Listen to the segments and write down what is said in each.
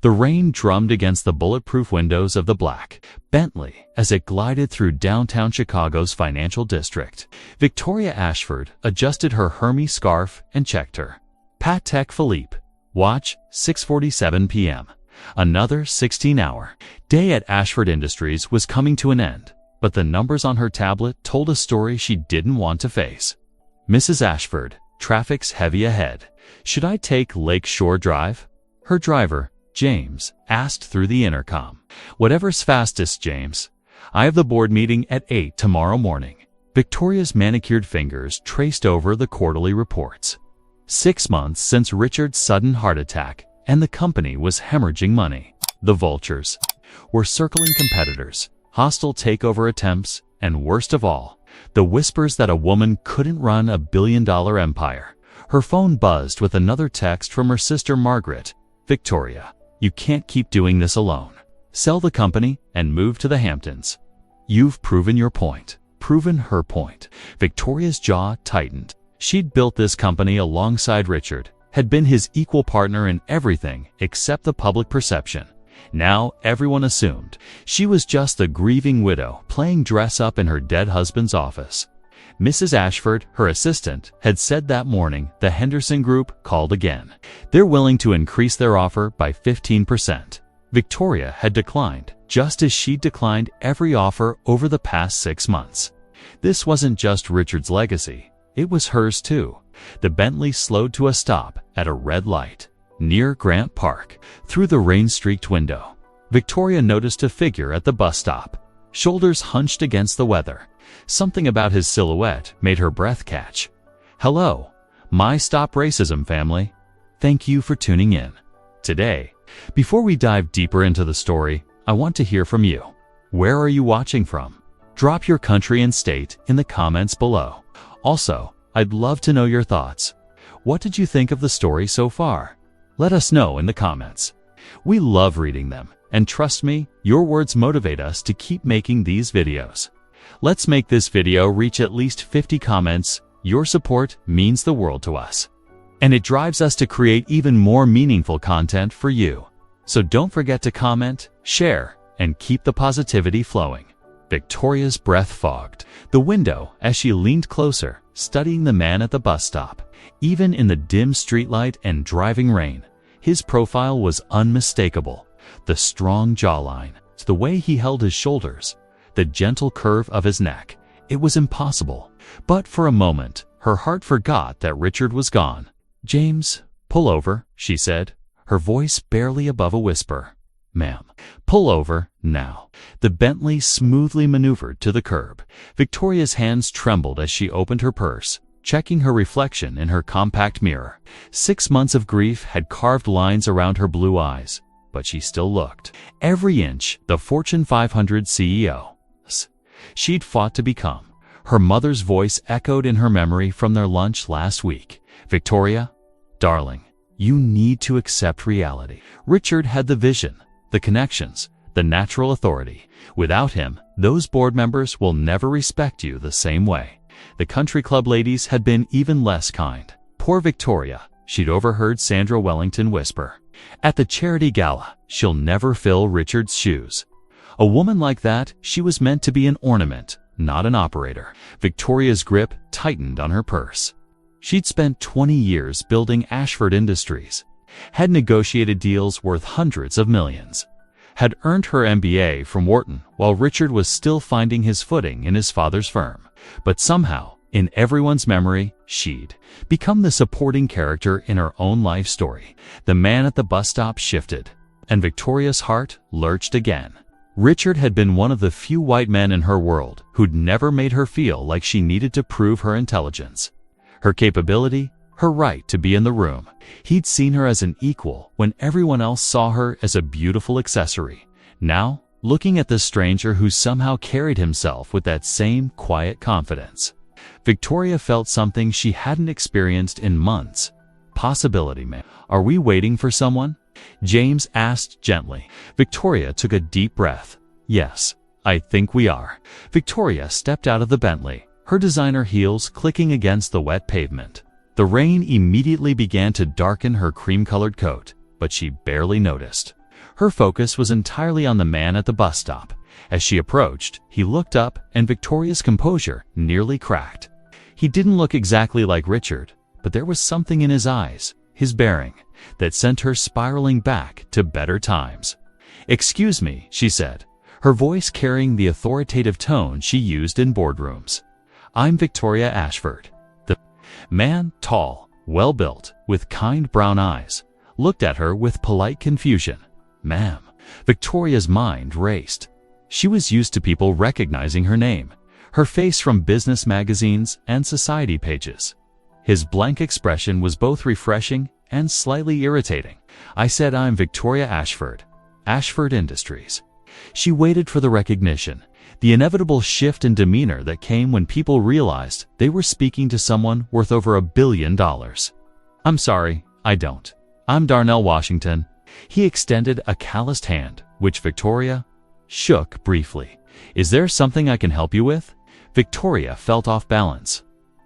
The rain drummed against the bulletproof windows of the black Bentley as it glided through downtown Chicago's financial district. Victoria Ashford adjusted her Hermes scarf and checked her Patek Philippe watch, 6:47 p.m. Another 16-hour day at Ashford Industries was coming to an end, but the numbers on her tablet told a story she didn't want to face. Mrs. Ashford, traffic's heavy ahead. Should I take Lake Shore Drive? Her driver, James, asked through the intercom. Whatever's fastest, James. I have the board meeting at 8 tomorrow morning. Victoria's manicured fingers traced over the quarterly reports. 6 months since Richard's sudden heart attack, and the company was hemorrhaging money. The vultures were circling competitors, hostile takeover attempts, and worst of all, the whispers that a woman couldn't run a billion-dollar empire. Her phone buzzed with another text from her sister Margaret. Victoria, you can't keep doing this alone. Sell the company and move to the Hamptons. You've proven your point. Proven her point. Victoria's jaw tightened. She'd built this company alongside Richard, had been his equal partner in everything except the public perception. Now everyone assumed she was just the grieving widow playing dress-up in her dead husband's office. Mrs. Ashford, her assistant, had said that morning the Henderson Group called again. They're willing to increase their offer by 15%. Victoria had declined, just as she'd declined every offer over the past 6 months. This wasn't just Richard's legacy, it was hers too. The Bentley slowed to a stop at a red light near Grant Park. Through the rain-streaked window, Victoria noticed a figure at the bus stop, shoulders hunched against the weather. Something about his silhouette made her breath catch. Hello, my Stop Racism family. Thank you for tuning in. Today, before we dive deeper into the story, I want to hear from you. Where are you watching from? Drop your country and state in the comments below. Also, I'd love to know your thoughts. What did you think of the story so far? Let us know in the comments. We love reading them, and trust me, your words motivate us to keep making these videos. Let's make this video reach at least 50 comments. Your support means the world to us, and it drives us to create even more meaningful content for you. So don't forget to comment, share, and keep the positivity flowing. Victoria's breath fogged the window as she leaned closer, studying the man at the bus stop. Even in the dim streetlight and driving rain, his profile was unmistakable. The strong jawline, the way he held his shoulders, the gentle curve of his neck. It was impossible. But for a moment, her heart forgot that Richard was gone. James, pull over, she said, her voice barely above a whisper. Ma'am, pull over now. The Bentley smoothly maneuvered to the curb. Victoria's hands trembled as she opened her purse, checking her reflection in her compact mirror. 6 months of grief had carved lines around her blue eyes, but she still looked every inch the Fortune 500 CEO she'd fought to become. Her mother's voice echoed in her memory from their lunch last week. Victoria, darling, you need to accept reality. Richard had the vision, the connections, the natural authority. Without him, those board members will never respect you the same way. The country club ladies had been even less kind. Poor Victoria, she'd overheard Sandra Wellington whisper. At the charity gala, she'll never fill Richard's shoes. A woman like that, she was meant to be an ornament, not an operator. Victoria's grip tightened on her purse. She'd spent 20 years building Ashford Industries, had negotiated deals worth hundreds of millions, had earned her MBA from Wharton while Richard was still finding his footing in his father's firm. But somehow, in everyone's memory, she'd become the supporting character in her own life story. The man at the bus stop shifted, and Victoria's heart lurched again. Richard had been one of the few white men in her world who'd never made her feel like she needed to prove her intelligence, her capability, her right to be in the room. He'd seen her as an equal when everyone else saw her as a beautiful accessory. Now, looking at the stranger who somehow carried himself with that same quiet confidence, Victoria felt something she hadn't experienced in months. Possibility, man. Are we waiting for someone? James asked gently. Victoria took a deep breath. Yes, I think we are. Victoria stepped out of the Bentley, her designer heels clicking against the wet pavement. The rain immediately began to darken her cream-colored coat, but she barely noticed. Her focus was entirely on the man at the bus stop. As she approached, he looked up and Victoria's composure nearly cracked. He didn't look exactly like Richard, but there was something in his eyes, his bearing, that sent her spiraling back to better times. "Excuse me," she said, her voice carrying the authoritative tone she used in boardrooms. "I'm Victoria Ashford." The man, tall, well-built, with kind brown eyes, looked at her with polite confusion. "Ma'am." Victoria's mind raced. She was used to people recognizing her name, her face from business magazines and society pages. His blank expression was both refreshing and slightly irritating. "I said I'm Victoria Ashford, Ashford Industries." She waited for the recognition, the inevitable shift in demeanor that came when people realized they were speaking to someone worth over $1 billion. "I'm sorry, I don't. I'm Darnell Washington." He extended a calloused hand, which Victoria shook briefly. "Is there something I can help you with?" Victoria felt off balance.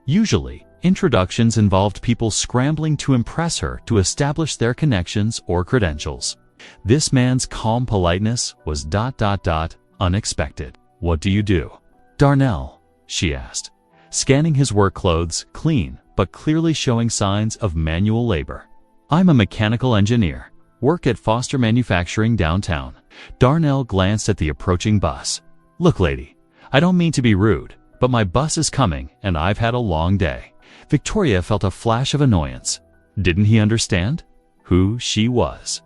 Usually, introductions involved people scrambling to impress her to establish their connections or credentials. This man's calm politeness was unexpected. "What do you do?" "Darnell," she asked, scanning his work clothes, clean but clearly showing signs of manual labor. "I'm a mechanical engineer. Work at Foster Manufacturing downtown." Darnell glanced at the approaching bus. "Look, lady, I don't mean to be rude, but my bus is coming and I've had a long day." Victoria felt a flash of annoyance. Didn't he understand who she was?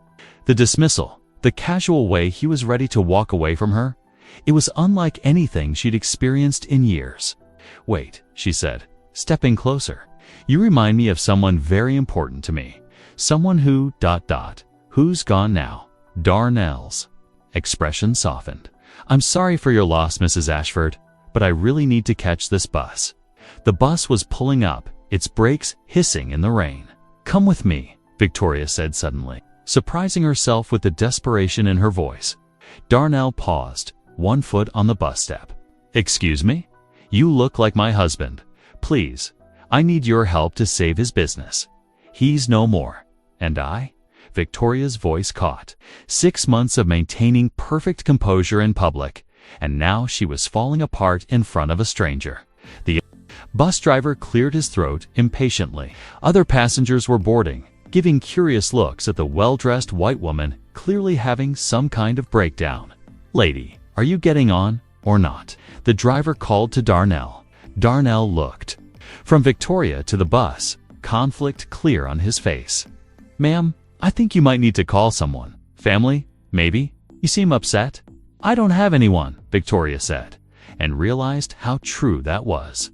The dismissal, the casual way he was ready to walk away from her, it was unlike anything she'd experienced in years. "Wait," she said, stepping closer. "You remind me of someone very important to me. Someone who... Who's gone now?" Darnell's expression softened. "I'm sorry for your loss, Mrs. Ashford, but I really need to catch this bus." The bus was pulling up, its brakes hissing in the rain. "Come with me," Victoria said suddenly, surprising herself with the desperation in her voice. Darnell paused, one foot on the bus step. "Excuse me? You look like my husband. Please, I need your help to save his business. He's no more. And I?" Victoria's voice caught. 6 months of maintaining perfect composure in public, and now she was falling apart in front of a stranger. The bus driver cleared his throat impatiently. Other passengers were boarding, giving curious looks at the well-dressed white woman clearly having some kind of breakdown. "Lady, are you getting on or not?" the driver called to Darnell. Darnell looked from Victoria to the bus, conflict clear on his face. "Ma'am, I think you might need to call someone. Family, maybe? You seem upset." "I don't have anyone," Victoria said, and realized how true that was.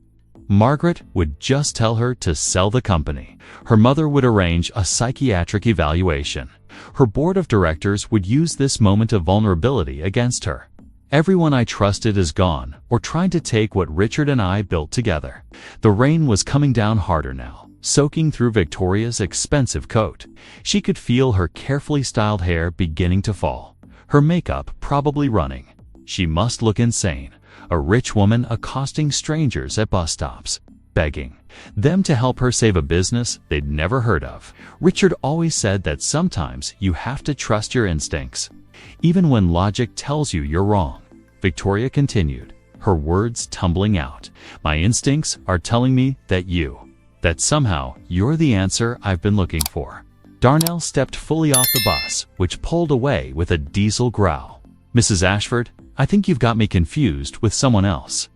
Margaret would just tell her to sell the company. Her mother would arrange a psychiatric evaluation. Her board of directors would use this moment of vulnerability against her. "Everyone I trusted is gone, or trying to take what Richard and I built together." The rain was coming down harder now, soaking through Victoria's expensive coat. She could feel her carefully styled hair beginning to fall, her makeup probably running. She must look insane, a rich woman accosting strangers at bus stops, begging them to help her save a business they'd never heard of. Richard always said that sometimes you have to trust your instincts, even when logic tells you you're wrong. Victoria continued, her words tumbling out. "My instincts are telling me that somehow you're the answer I've been looking for." Darnell stepped fully off the bus, which pulled away with a diesel growl. "Mrs. Ashford, I think you've got me confused with someone else.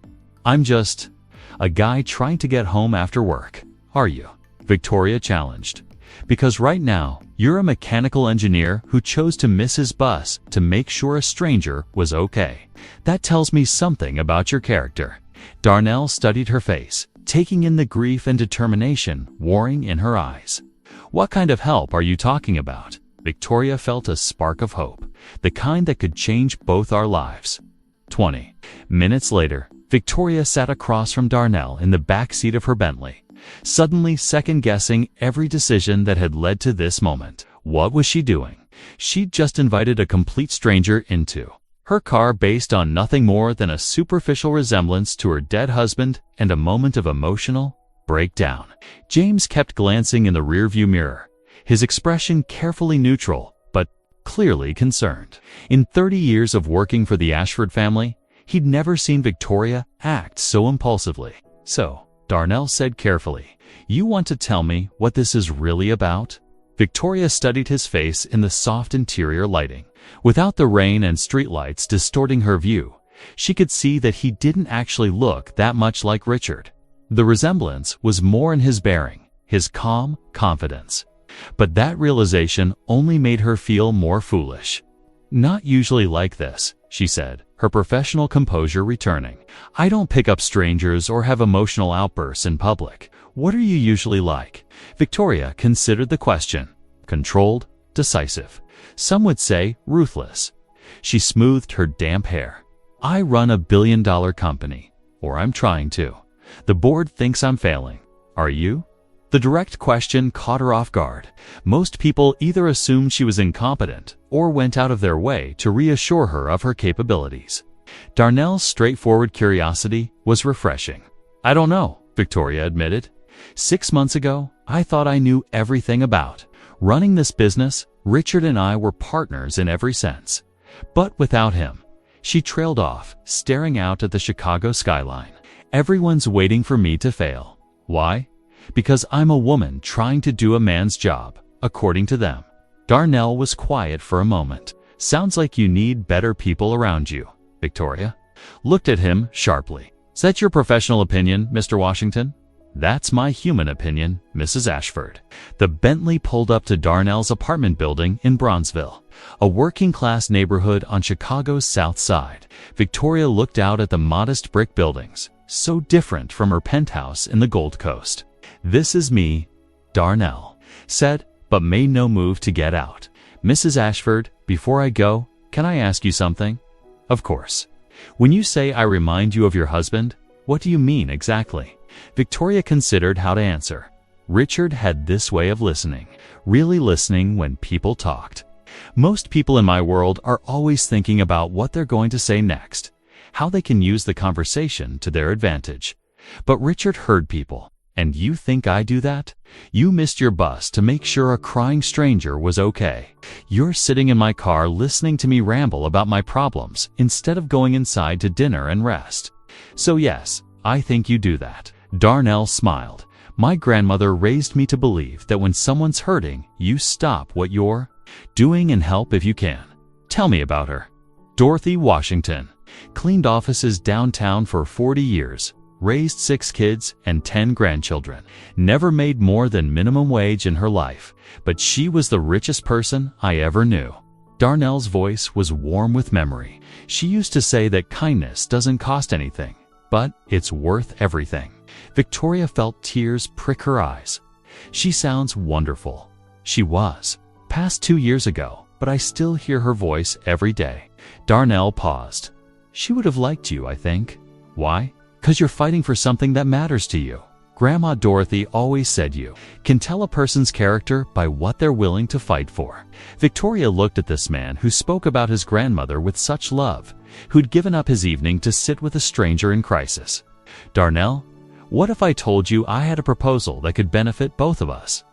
I'm just a guy trying to get home after work. Are you?" Victoria challenged. "Because right now, you're a mechanical engineer who chose to miss his bus to make sure a stranger was okay. That tells me something about your character." Darnell studied her face, taking in the grief and determination warring in her eyes. "What kind of help are you talking about?" Victoria felt a spark of hope, the kind that could change both our lives. 20 minutes later, Victoria sat across from Darnell in the back seat of her Bentley, suddenly second-guessing every decision that had led to this moment. What was she doing? She'd just invited a complete stranger into her car based on nothing more than a superficial resemblance to her dead husband and a moment of emotional breakdown. James kept glancing in the rearview mirror, his expression carefully neutral, but clearly concerned. In 30 years of working for the Ashford family, he'd never seen Victoria act so impulsively. "So," Darnell said carefully, "you want to tell me what this is really about?" Victoria studied his face in the soft interior lighting. Without the rain and streetlights distorting her view, she could see that he didn't actually look that much like Richard. The resemblance was more in his bearing, his calm confidence. But that realization only made her feel more foolish. "Not usually like this," she said, her professional composure returning. "I don't pick up strangers or have emotional outbursts in public. What are you usually like?" Victoria considered the question. Controlled, decisive. Some would say ruthless. She smoothed her damp hair. "I run a billion-dollar company, or I'm trying to. The board thinks I'm failing. Are you?" The direct question caught her off guard. Most people either assumed she was incompetent or went out of their way to reassure her of her capabilities. Darnell's straightforward curiosity was refreshing. "I don't know," Victoria admitted. "6 months ago, I thought I knew everything about running this business. Richard and I were partners in every sense. But without him." She trailed off, staring out at the Chicago skyline. "Everyone's waiting for me to fail. Why? Because I'm a woman trying to do a man's job, according to them." Darnell was quiet for a moment. "Sounds like you need better people around you." Victoria looked at him sharply. "Is that your professional opinion, Mr. Washington?" "That's my human opinion, Mrs. Ashford." The Bentley pulled up to Darnell's apartment building in Bronzeville, a working-class neighborhood on Chicago's south side. Victoria looked out at the modest brick buildings, so different from her penthouse in the Gold Coast. "This is me," Darnell said, but made no move to get out. "Mrs. Ashford, before I go, can I ask you something?" "Of course." "When you say I remind you of your husband, what do you mean exactly?" Victoria considered how to answer. Richard had this way of listening, really listening when people talked. "Most people in my world are always thinking about what they're going to say next, how they can use the conversation to their advantage. But Richard heard people. And you think I do that? You missed your bus to make sure a crying stranger was okay. You're sitting in my car listening to me ramble about my problems instead of going inside to dinner and rest. So yes, I think you do that." Darnell smiled. "My grandmother raised me to believe that when someone's hurting, you stop what you're doing and help if you can." "Tell me about her." "Dorothy Washington. Cleaned offices downtown for 40 years. Raised 6 kids and 10 grandchildren. Never made more than minimum wage in her life, but she was the richest person I ever knew." Darnell's voice was warm with memory. "She used to say that kindness doesn't cost anything, but it's worth everything." Victoria felt tears prick her eyes. "She sounds wonderful." She was. "Past 2 years ago, but I still hear her voice every day." Darnell paused. "She would have liked you, I think." "Why?" "'Cause you're fighting for something that matters to you. Grandma Dorothy always said you can tell a person's character by what they're willing to fight for." Victoria looked at this man who spoke about his grandmother with such love, who'd given up his evening to sit with a stranger in crisis. "Darnell, what if I told you I had a proposal that could benefit both of us?"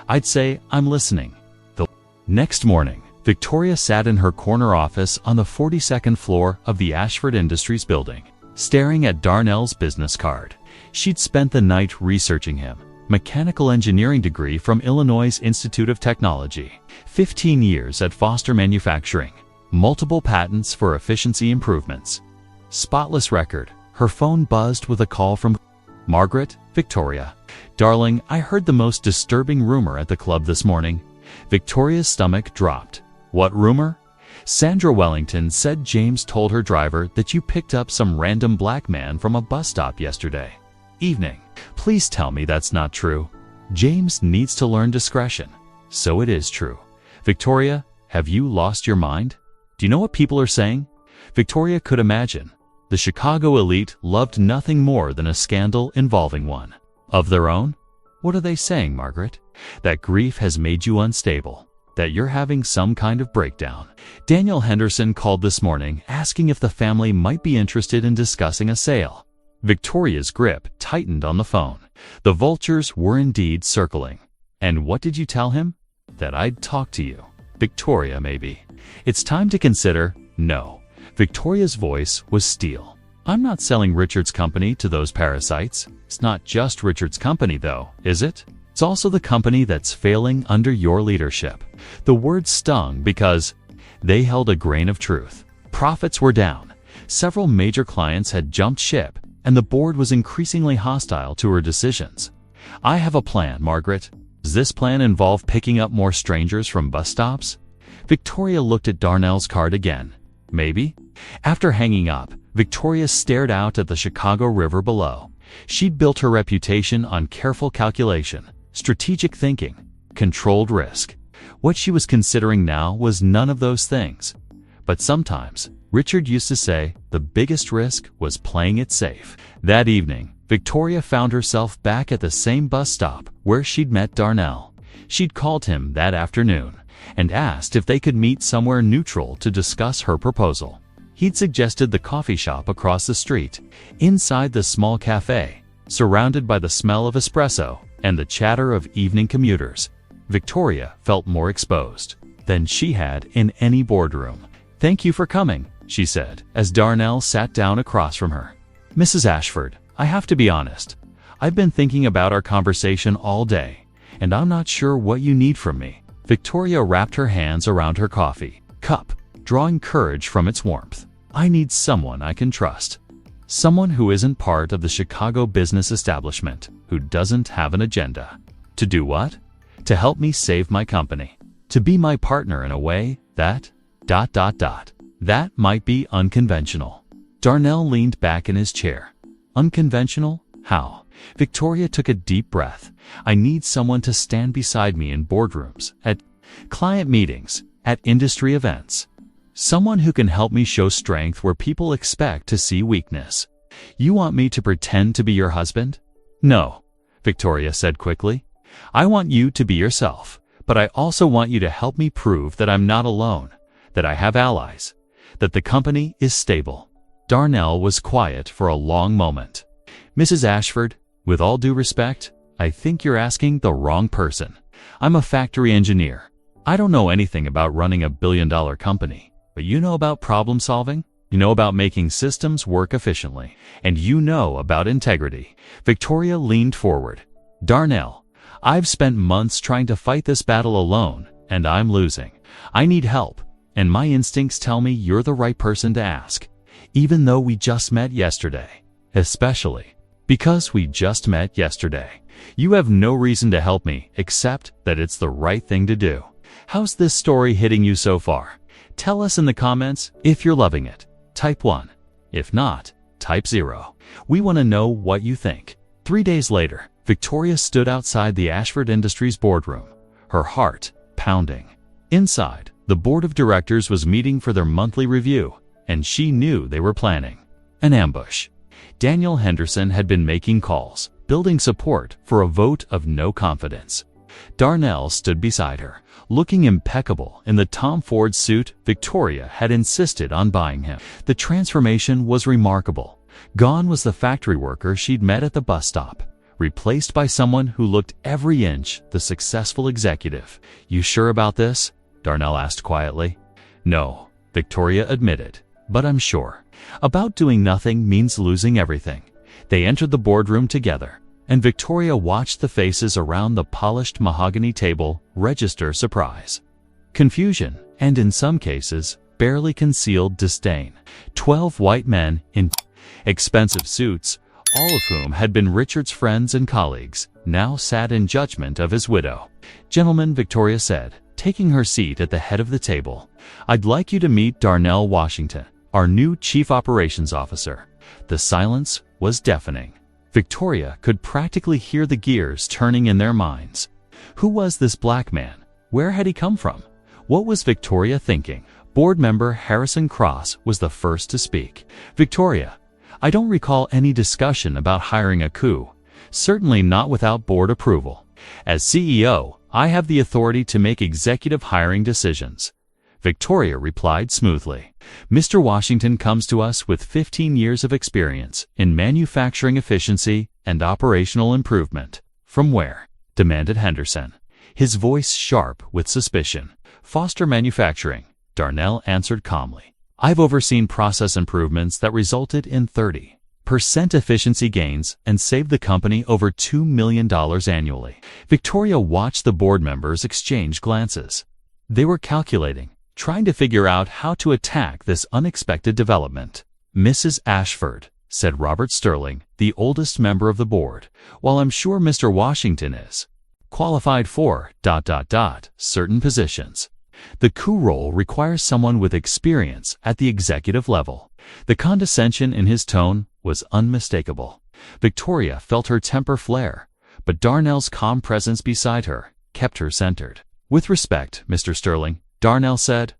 "I'd say I'm listening." The next morning, Victoria sat in her corner office on the 42nd floor of the Ashford Industries building, staring at Darnell's business card. She'd spent the night researching him. Mechanical engineering degree from Illinois Institute of Technology. 15 years at Foster Manufacturing. Multiple patents for efficiency improvements. Spotless record. Her phone buzzed with a call from Margaret. "Victoria. Darling, I heard the most disturbing rumor at the club this morning." Victoria's stomach dropped. "What rumor?" "Sandra Wellington said James told her driver that you picked up some random black man from a bus stop yesterday evening. Please tell me that's not true." "James needs to learn discretion." "So it is true." "Victoria, have you lost your mind? Do you know what people are saying?" Victoria could imagine. The Chicago elite loved nothing more than a scandal involving one of their own. "What are they saying, Margaret?" "That grief has made you unstable. That you're having some kind of breakdown. Daniel Henderson called this morning asking if the family might be interested in discussing a sale." Victoria's grip tightened on the phone. The vultures were indeed circling. "And what did you tell him?" "That I'd talk to you." Victoria, maybe. It's time to consider. No. Victoria's voice was steel. I'm not selling Richard's company to those parasites. It's not just Richard's company, though, is it? It's also the company that's failing under your leadership. The word stung because they held a grain of truth. Profits were down. Several major clients had jumped ship, and the board was increasingly hostile to her decisions. I have a plan, Margaret. Does this plan involve picking up more strangers from bus stops? Victoria looked at Darnell's card again. Maybe? After hanging up, Victoria stared out at the Chicago River below. She'd built her reputation on careful calculation, strategic thinking, controlled risk. What she was considering now was none of those things. But sometimes, Richard used to say, the biggest risk was playing it safe. That evening, Victoria found herself back at the same bus stop where she'd met Darnell. She'd called him that afternoon and asked if they could meet somewhere neutral to discuss her proposal. He'd suggested the coffee shop across the street, inside the small cafe, surrounded by the smell of espresso and the chatter of evening commuters. Victoria felt more exposed than she had in any boardroom. "Thank you for coming," she said, as Darnell sat down across from her. "Mrs. Ashford, I have to be honest. I've been thinking about our conversation all day, and I'm not sure what you need from me." Victoria wrapped her hands around her coffee cup, drawing courage from its warmth. "I need someone I can trust. Someone who isn't part of the Chicago business establishment, who doesn't have an agenda." "To do what?" "To help me save my company. To be my partner in a way that... That might be unconventional." Darnell leaned back in his chair. "Unconventional? How?" Victoria took a deep breath. "I need someone to stand beside me in boardrooms, at client meetings, at industry events. Someone who can help me show strength where people expect to see weakness." "You want me to pretend to be your husband?" "No," Victoria said quickly. "I want you to be yourself, but I also want you to help me prove that I'm not alone, that I have allies, that the company is stable." Darnell was quiet for a long moment. "Mrs. Ashford, with all due respect, I think you're asking the wrong person. I'm a factory engineer. I don't know anything about running a billion-dollar company. But you know about problem solving, you know about making systems work efficiently, and you know about integrity." Victoria leaned forward. "Darnell, I've spent months trying to fight this battle alone, and I'm losing. I need help, and my instincts tell me you're the right person to ask, even though we just met yesterday. Especially because we just met yesterday. You have no reason to help me except that it's the right thing to do. How's this story hitting you so far? Tell us in the comments if you're loving it. Type 1. If not, type 0. We want to know what you think. 3 days later, Victoria stood outside the Ashford Industries boardroom, her heart pounding. Inside, the board of directors was meeting for their monthly review, and she knew they were planning an ambush. Daniel Henderson had been making calls, building support for a vote of no confidence. Darnell stood beside her, looking impeccable in the Tom Ford suit Victoria had insisted on buying him. The transformation was remarkable. Gone was the factory worker she'd met at the bus stop, replaced by someone who looked every inch the successful executive. "You sure about this?" Darnell asked quietly. "No," Victoria admitted, "but I'm sure. About doing nothing means losing everything." They entered the boardroom together, and Victoria watched the faces around the polished mahogany table register surprise, confusion, and in some cases, barely concealed disdain. 12 white men in expensive suits, all of whom had been Richard's friends and colleagues, now sat in judgment of his widow. "Gentlemen," Victoria said, taking her seat at the head of the table, "I'd like you to meet Darnell Washington, our new Chief Operations Officer." The silence was deafening. Victoria could practically hear the gears turning in their minds. Who was this black man? Where had he come from? What was Victoria thinking? Board member Harrison Cross was the first to speak. "Victoria, I don't recall any discussion about hiring a coup, certainly not without board approval. As CEO, I have the authority to make executive hiring decisions." Victoria replied smoothly. "Mr. Washington comes to us with 15 years of experience in manufacturing efficiency and operational improvement." "From where?" demanded Henderson. his voice sharp with suspicion. Foster Manufacturing, Darnell answered calmly. I've overseen process improvements that resulted in 30% efficiency gains and saved the company over $2 million annually. Victoria watched the board members exchange glances. They were calculating, trying to figure out how to attack this unexpected development. Mrs. Ashford, said Robert Sterling, the oldest member of the board, while I'm sure Mr. Washington is qualified for ... certain positions. The coup role requires someone with experience at the executive level. The condescension in his tone was unmistakable. Victoria felt her temper flare, but Darnell's calm presence beside her kept her centered. With respect, Mr. Sterling, Darnell said,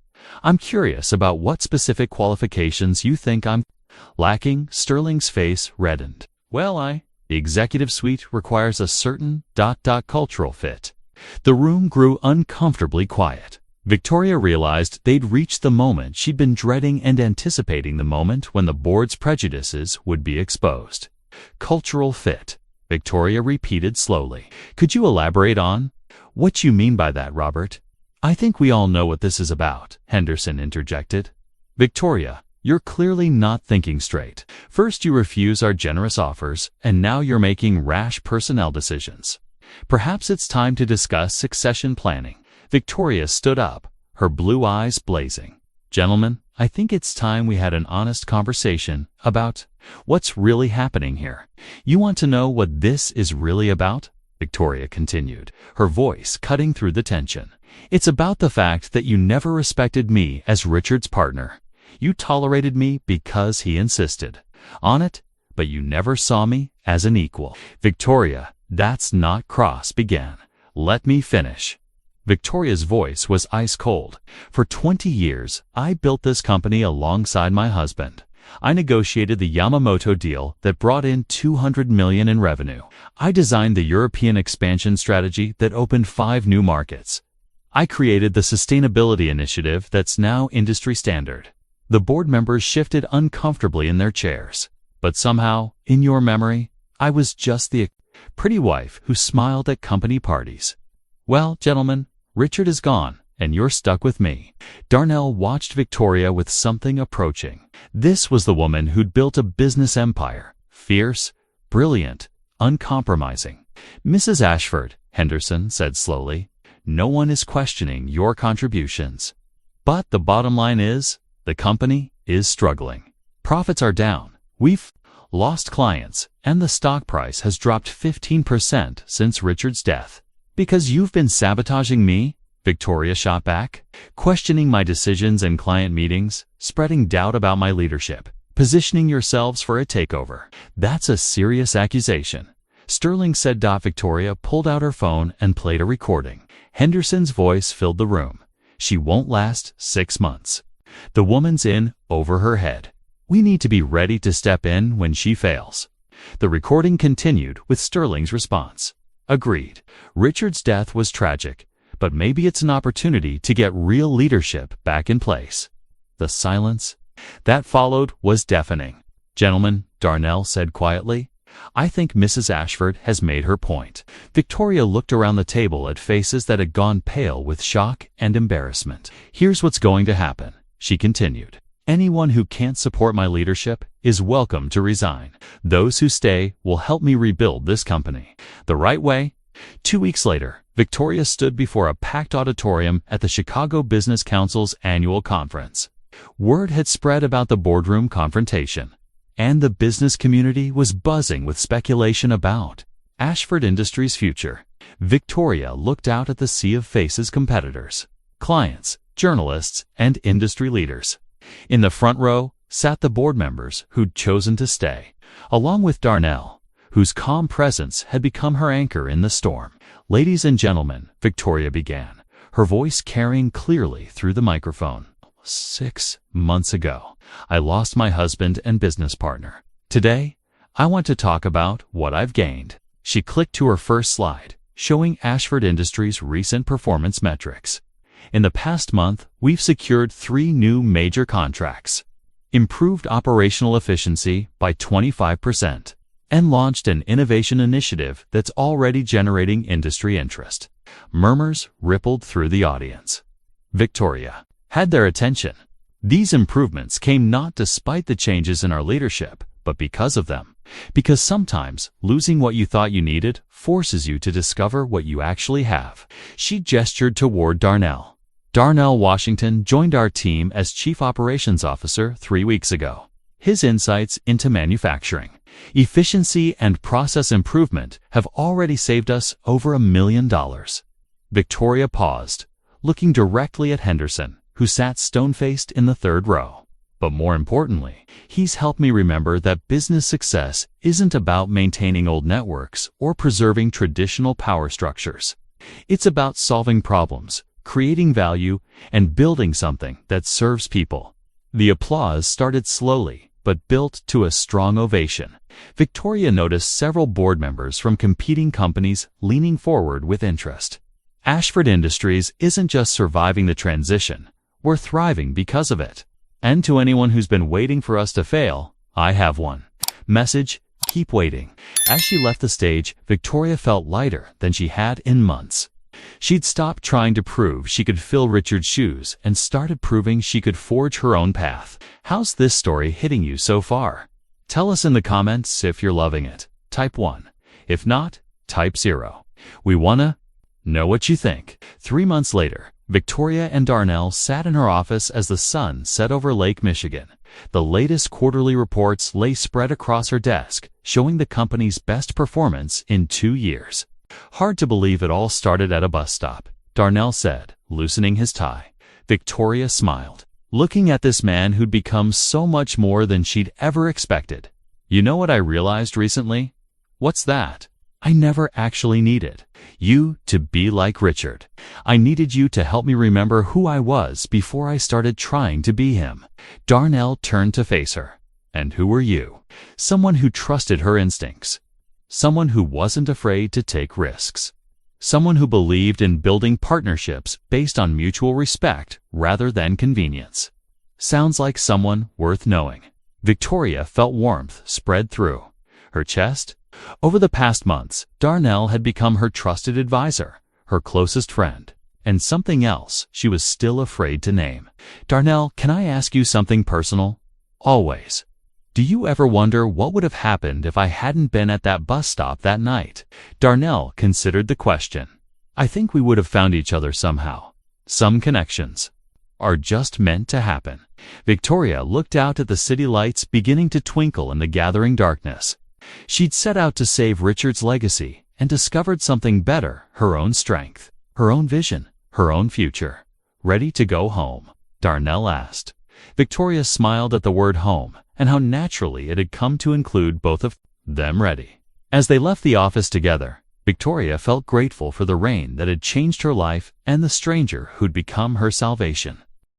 I'm curious about what specific qualifications you think I'm lacking. Sterling's face reddened. Well, the executive suite requires a certain ... cultural fit. The room grew uncomfortably quiet. Victoria realized they'd reached the moment she'd been dreading and anticipating, the moment when the board's prejudices would be exposed. Cultural fit, Victoria repeated slowly. Could you elaborate on what you mean by that, Robert? I think we all know what this is about, Henderson interjected. Victoria, you're clearly not thinking straight. First you refuse our generous offers, and now you're making rash personnel decisions. Perhaps it's time to discuss succession planning. Victoria stood up, her blue eyes blazing. Gentlemen, I think it's time we had an honest conversation about what's really happening here. You want to know what this is really about? Victoria continued, her voice cutting through the tension. It's about the fact that you never respected me as Richard's partner. You tolerated me because he insisted on it, but you never saw me as an equal. Victoria, that's not cross began. Let me finish. Victoria's voice was ice cold. For 20 years, I built this company alongside my husband. I negotiated the Yamamoto deal that brought in $200 million in revenue. I designed the European expansion strategy that opened 5 new markets. I created the sustainability initiative that's now industry standard. The board members shifted uncomfortably in their chairs. But somehow, in your memory, I was just the pretty wife who smiled at company parties. Well, gentlemen, Richard is gone, and you're stuck with me. Darnell watched Victoria with something approaching. This was the woman who'd built a business empire. Fierce, brilliant, uncompromising. Mrs. Ashford, Henderson said slowly, no one is questioning your contributions. But the bottom line is, the company is struggling. Profits are down. We've lost clients, and the stock price has dropped 15% since Richard's death. Because you've been sabotaging me? Victoria shot back, questioning my decisions in client meetings, spreading doubt about my leadership, positioning yourselves for a takeover. That's a serious accusation. Sterling said. Victoria pulled out her phone and played a recording. Henderson's voice filled the room. She won't last 6 months. The woman's in over her head. We need to be ready to step in when she fails. The recording continued with Sterling's response. Agreed. Richard's death was tragic, but maybe it's an opportunity to get real leadership back in place. The silence that followed was deafening. Gentlemen, Darnell said quietly, I think Mrs. Ashford has made her point. Victoria looked around the table at faces that had gone pale with shock and embarrassment. Here's what's going to happen, she continued. Anyone who can't support my leadership is welcome to resign. Those who stay will help me rebuild this company the right way. 2 weeks later, Victoria stood before a packed auditorium at the Chicago Business Council's annual conference. Word had spread about the boardroom confrontation, and the business community was buzzing with speculation about Ashford Industries' future. Victoria looked out at the sea of faces: competitors, clients, journalists, and industry leaders. In the front row sat the board members who'd chosen to stay, along with Darnell, whose calm presence had become her anchor in the storm. Ladies and gentlemen, Victoria began, her voice carrying clearly through the microphone. 6 months ago, I lost my husband and business partner. Today, I want to talk about what I've gained. She clicked to her first slide, showing Ashford Industries' recent performance metrics. In the past month, we've secured 3 new major contracts, improved operational efficiency by 25%, and launched an innovation initiative that's already generating industry interest. Murmurs rippled through the audience. Victoria had their attention. These improvements came not despite the changes in our leadership, but because of them. Because sometimes losing what you thought you needed forces you to discover what you actually have. She gestured toward Darnell. Darnell Washington joined our team as Chief Operations Officer 3 weeks ago. His insights into manufacturing, efficiency, and process improvement have already saved us over $1 million. Victoria paused, looking directly at Henderson, who sat stone-faced in the third row. But more importantly, he's helped me remember that business success isn't about maintaining old networks or preserving traditional power structures. It's about solving problems, creating value, and building something that serves people. The applause started slowly, but built to a strong ovation. Victoria noticed several board members from competing companies leaning forward with interest. Ashford Industries isn't just surviving the transition, we're thriving because of it. And to anyone who's been waiting for us to fail, I have one message: keep waiting. As she left the stage, Victoria felt lighter than she had in months. She'd stopped trying to prove she could fill Richard's shoes and started proving she could forge her own path. How's this story hitting you so far? Tell us in the comments if you're loving it. Type 1. If not, type 0. We wanna know what you think. 3 months later, Victoria and Darnell sat in her office as the sun set over Lake Michigan. The latest quarterly reports lay spread across her desk, showing the company's best performance in 2 years. Hard to believe it all started at a bus stop, Darnell said, loosening his tie. Victoria smiled, looking at this man who'd become so much more than she'd ever expected. You know what I realized recently? What's that? I never actually needed you to be like Richard. I needed you to help me remember who I was before I started trying to be him. Darnell turned to face her. And who were you? Someone who trusted her instincts. Someone who wasn't afraid to take risks. Someone who believed in building partnerships based on mutual respect rather than convenience. Sounds like someone worth knowing. Victoria felt warmth spread through her chest. Over the past months, Darnell had become her trusted advisor, her closest friend, and something else she was still afraid to name. Darnell, can I ask you something personal? Always. Do you ever wonder what would have happened if I hadn't been at that bus stop that night? Darnell considered the question. I think we would have found each other somehow. Some connections are just meant to happen. Victoria looked out at the city lights beginning to twinkle in the gathering darkness. She'd set out to save Richard's legacy and discovered something better: her own strength, her own vision, her own future. Ready to go home? Darnell asked. Victoria smiled at the word home and how naturally it had come to include both of them. Ready. As they left the office together, Victoria felt grateful for the rain that had changed her life and the stranger who'd become her salvation.